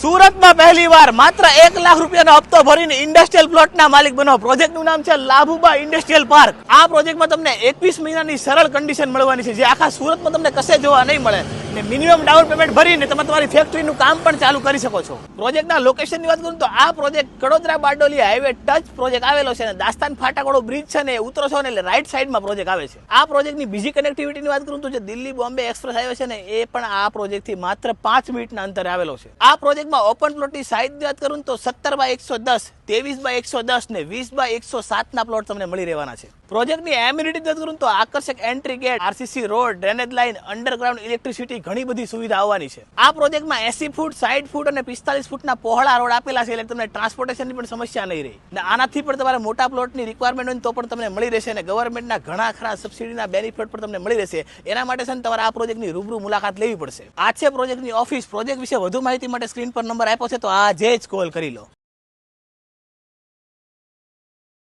સુરતમાં પહેલીવાર માત્ર 1 લાખ રૂપિયાનો હપ્તો ભરીને ઇન્ડસ્ટ્રીયલ પ્લોટના માલિક બનો. પ્રોજેક્ટનું નામ છે લાભુબા ઇન્ડસ્ટ્રીયલ પાર્ક. આ પ્રોજેક્ટમાં તમને 21 મહિનાની સરળ કન્ડિશન મળવાની છે, જે આખા સુરતમાં તમને કશે જોવા નહીં મળે. અને મિનિમમ ડાઉન પેમેન્ટ ભરીને તમે તમારી ફેક્ટરીનું કામ પણ ચાલુ કરી શકો છો. પ્રોજેક્ટના લોકેશનની વાત કરું તો આ project Kadodara Bardoli highway touch project આવેલો છે અને દાસ્તાન ફાટાવાળો બ્રિજ છે ને ઉતરો છો ને એટલે રાઈટ સાઈડમાં પ્રોજેક્ટ આવે છે. આ પ્રોજેક્ટની બીજી કનેક્ટિવિટીની વાત કરું તો જે દિલ્હી બોમ્બે એક્સપ્રેસ હાઈવે છે ને એ પણ આ પ્રોજેક્ટથી માત્ર 5 મિનિટના અંતરે આવેલો છે. આ પ્રોજેક્ટમાં ઓપન પ્લોટની સાઈઝની વાત કરું તો 17/110, 23/110 ને 20/107 ના પ્લોટ તમને મળી રહેવાના છે. પ્રોજેક્ટની એમ્યુનિટી વાત કરું તો આકર્ષક entry gate, RCC road, drainage line, underground electricity, ઘણી બધી સુવિધા આવવાની છે. આ પ્રોજેક્ટમાં 80 ફૂટ, 60 ફૂટ અને 45 ફૂટના પહોળા રોડ આપેલા છે, એટલે તમને ટ્રાન્સપોર્ટેશનની પણ સમસ્યા નહીં રહે. અને આનાથી પણ તમારે મોટા પ્લોટની રિક્વાયરમેન્ટ હોય તો પણ તમને મળી રહેશે અને ગવર્મેન્ટના ઘણા ખરા સબસિડીના બેનિફિટ પણ તમને મળી રહેશે. એના માટે છે ને તમારે આ પ્રોજેક્ટની રૂબરૂ મુલાકાત લેવી પડશે. આ છે પ્રોજેક્ટની ઓફિસ. પ્રોજેક્ટ વિશે વધુ માહિતી માટે સ્ક્રીન પર નંબર આપ્યો છે, તો આજે જ કોલ કરી લો.